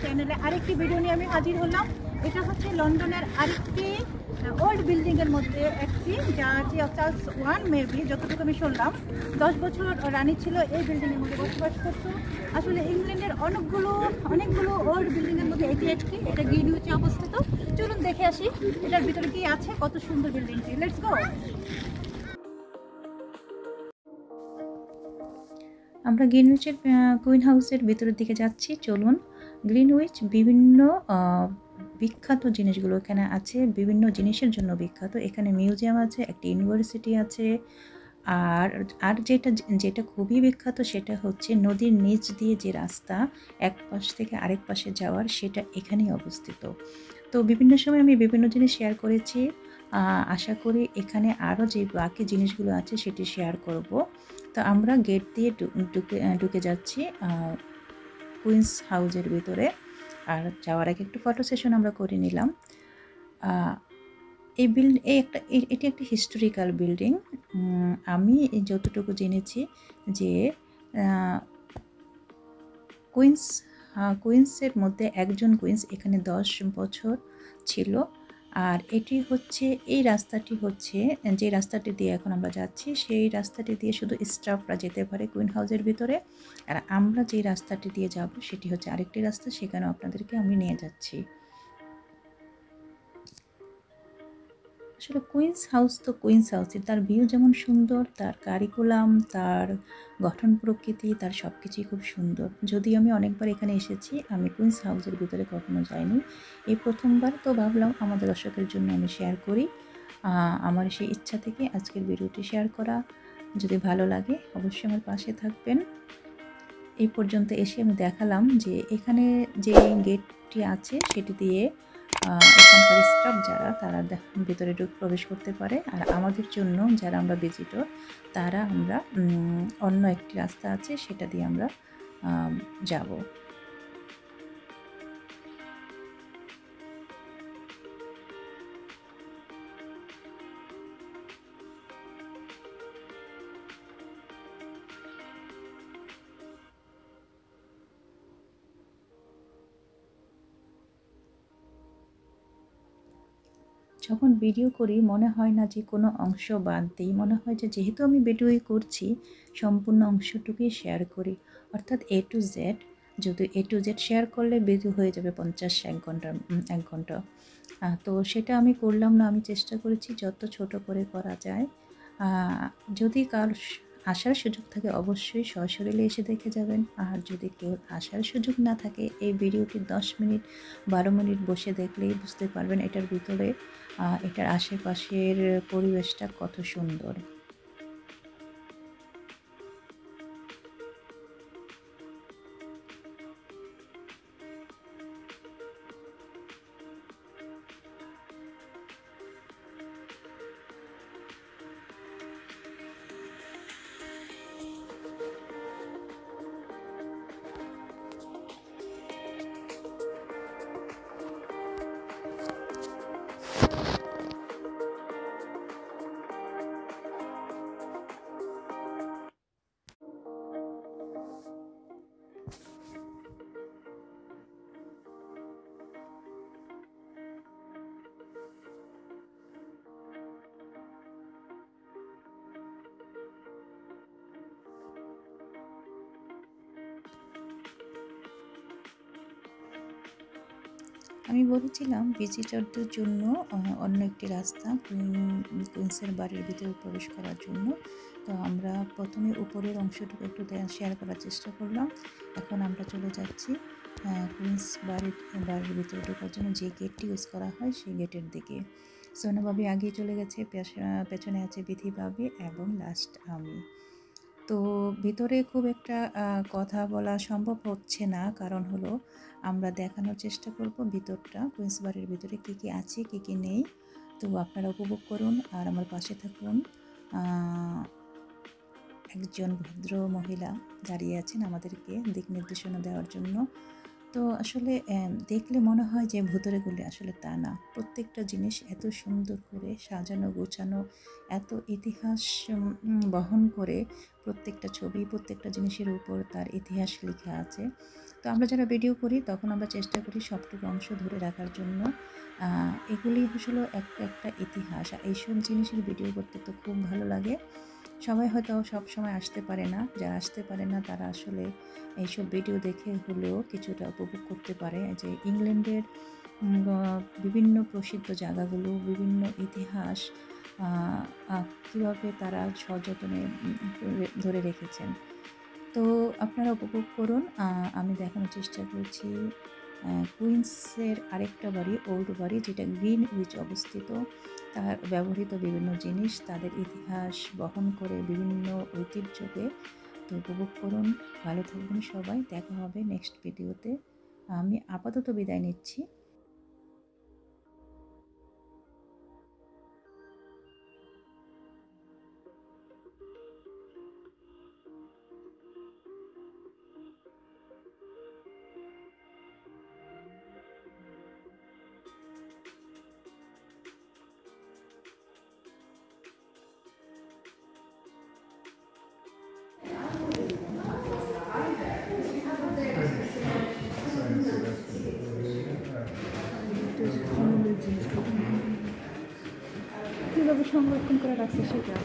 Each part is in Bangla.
চ্যানেলে আরেকটি ভিডিও নিয়ে আমি হাজির হলাম। এটা হচ্ছে লন্ডনের আরেকটি ওল্ড বিল্ডিংয়ের মধ্যে একটি, যা চার্লস ওয়ান মেবি, যতটুকু আমি শুনলাম 10 বছর রানী ছিল এই বিল্ডিংয়ের মধ্যে বসবাস করতো। আসলে ইংল্যান্ডের অনেকগুলো ওল্ড বিল্ডিংয়ের মধ্যে এটি একটি। এটা গ্রিনউইচে অবস্থিত। চলুন দেখে আসি এটার ভিতরে কি আছে, কত সুন্দর বিল্ডিংটি। Let's go. আমরা গ্রিনউইচের কুইন হাউসের ভেতরের দিকে যাচ্ছি। চলুন। গ্রিনউইচ বিভিন্ন বিখ্যাত জিনিসগুলো এখানে আছে, বিভিন্ন জিনিসের জন্য বিখ্যাত। এখানে মিউজিয়াম আছে, একটি ইউনিভার্সিটি আছে, আর আর যেটা যেটা খুবই বিখ্যাত সেটা হচ্ছে নদীর নিচ দিয়ে যে রাস্তা এক পাশ থেকে আরেক পাশে যাওয়ার, সেটা এখানেই অবস্থিত। তো বিভিন্ন সময় আমি বিভিন্ন জিনিস শেয়ার করেছি। আশা করি এখানে আরও যে বাকি জিনিসগুলো আছে সেটি শেয়ার করব। তো আমরা গেট দিয়ে ঢুকে যাচ্ছি কুইন্স হাউসের ভিতরে। আর যাওয়ার আগে একটু ফটো সেশন আমরা করে নিলাম। এটি একটি হিস্টোরিক্যাল বিল্ডিং। আমি যতটুকু জেনেছি যে কুইন্সের মধ্যে একজন কুইন্স এখানে 10 বছর ছিল। আর এটি হচ্ছে, এই রাস্তাটি হচ্ছে, যে রাস্তাটি দিয়ে এখন আমরা যাচ্ছি সেই রাস্তাটি দিয়ে শুধু স্টাফরা যেতে পারে কুইন হাউসের ভিতরে। আর আমরা যে রাস্তাটি দিয়ে যাব সেটি হচ্ছে আরেকটি রাস্তা, সেখানেও আপনাদেরকে আমি নিয়ে যাচ্ছি। আসলে কুইন্স হাউস তো কুইন্স হাউসই, তার ভিউ যেমন সুন্দর, তার কারিকুলাম, তার গঠন প্রকৃতি, তার সব কিছুই খুব সুন্দর। যদিও আমি অনেকবার এখানে এসেছি, আমি কুইন্স হাউসের ভিতরে কখনো যাইনি, এই প্রথমবার। তো ভাবলাম আমাদের দর্শকের জন্য আমি শেয়ার করি। আমার সেই ইচ্ছা থেকে আজকের ভিডিওটি শেয়ার করা। যদি ভালো লাগে অবশ্যই আমার পাশে থাকবেন। এই পর্যন্ত এসে আমি দেখালাম যে এখানে যে গেটটি আছে সেটি দিয়ে এখানকার স্টাফ যারা, তারা ভিতরে প্রবেশ করতে পারে। আর আমাদের জন্য যারা আমরা ভিজিটর, তারা আমরা অন্য একটি রাস্তা আছে সেটা দিয়ে আমরা যাব। যখন ভিডিও করি মনে হয় না যে কোনো অংশ বাদ দিই, মনে হয় যে যেহেতু আমি ভিডিওই করছি সম্পূর্ণ অংশটুকুই শেয়ার করি, অর্থাৎ A to Z। যদি A to Z শেয়ার করলে ভিডিও হয়ে যাবে 1 ঘন্টা। তো সেটা আমি করলাম না, আমি চেষ্টা করেছি যত ছোট করে করা যায়। যদি কার আসার সুযোগ থাকে অবশ্যই সশরীরে এসে দেখে যাবেন। আর যদি কেউ আসার সুযোগ না থাকে, এই ভিডিওটি 10 মিনিট 12 মিনিট বসে দেখলেই বুঝতে পারবেন এটার ভিতরে, এটার আশেপাশের পরিবেশটা কত সুন্দর। আমি বলেছিলাম ভিজিটরদের জন্য অন্য একটি রাস্তা কুইন্সের বাড়ির ভিতরে প্রবেশ করার জন্য। তো আমরা প্রথমে উপরের অংশটুকু একটু শেয়ার করার চেষ্টা করলাম। এখন আমরা চলে যাচ্ছি কুইন্স বাড়ির ভিতরে ঢোকার জন্য যে গেটটি ইউজ করা হয় সেই গেটের দিকে। সোনা ভাবি আগেই চলে গেছে, পেছনে আছে বিথি ভাবি এবং লাস্ট আমি। তো ভিতরে খুব একটা কথা বলা সম্ভব হচ্ছে না, কারণ হলো আমরা দেখানোর চেষ্টা করব ভিতরটা, কুইন্স বাড়ির ভিতরে কী কী আছে কী কী নেই। তো আপনারা উপভোগ করুন আর আমার পাশে থাকুন। একজন ভদ্র মহিলা দাঁড়িয়ে আছেন আমাদেরকে দিক নির্দেশনা দেওয়ার জন্য। তো আসলে দেখলে মনে হয় যে ভুতুড়ে গলি, আসলে তা না। প্রত্যেকটা জিনিস এত সুন্দর করে সাজানো গোছানো, এত ইতিহাস বহন করে। প্রত্যেকটা ছবি, প্রত্যেকটা জিনিসের উপর তার ইতিহাস লেখা আছে। তো আমরা যারা ভিডিও করি তখন আমরা চেষ্টা করি সবটুকু অংশ ধরে রাখার জন্য। এগুলি আসলে একটা ইতিহাস। এইসব জিনিসের ভিডিও করতে তো খুব ভালো লাগে। সবাই হয়তো সব সময় আসতে পারে না, যারা আসতে পারে না তারা আসলে এইসব ভিডিও দেখে হলেও কিছুটা উপভোগ করতে পারে যে ইংল্যান্ডের বিভিন্ন প্রসিদ্ধ জায়গাগুলো, বিভিন্ন ইতিহাস কীভাবে তারা সযত্নে ধরে রেখেছেন। তো আপনারা উপভোগ করুন। আমি দেখানোর চেষ্টা করছি কুইন্সের আরেকটা বাড়ি, ওল্ড বাড়ি, যেটা গ্রিনউইচ অবস্থিত। তার ব্যবহৃত বিভিন্ন জিনিস তাদের ইতিহাস বহন করে বিভিন্ন ঐতিহ্যকে। তো উপভোগ করুন। ভালো থাকবেন সবাই। দেখা হবে নেক্সট ভিডিওতে। আমি আপাতত বিদায় নিচ্ছি। কীভাবে সংরক্ষণ করে রাখছে সেটা।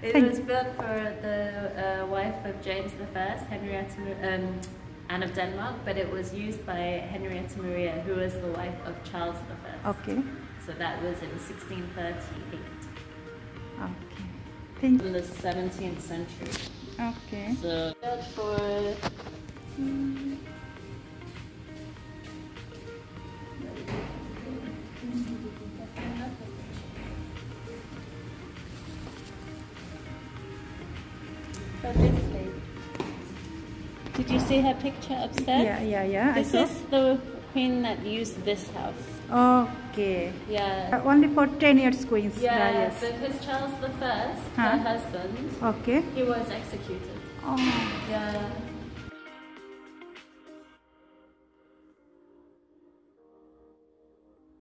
It Thank was you. built for the wife of James I, Anne of Denmark, but it was used by Henrietta Maria, who was the wife of Charles I. Okay. So that was in 1638. Okay. Thank you. In the 17th century. Okay. So built for this lady. Did you see her picture upstairs? Yeah. This is the queen that used this house. Okay. Yeah. Only for 10 years queens. Yeah, Yes. because Charles I, her husband, Okay. he was executed. Oh. Yeah.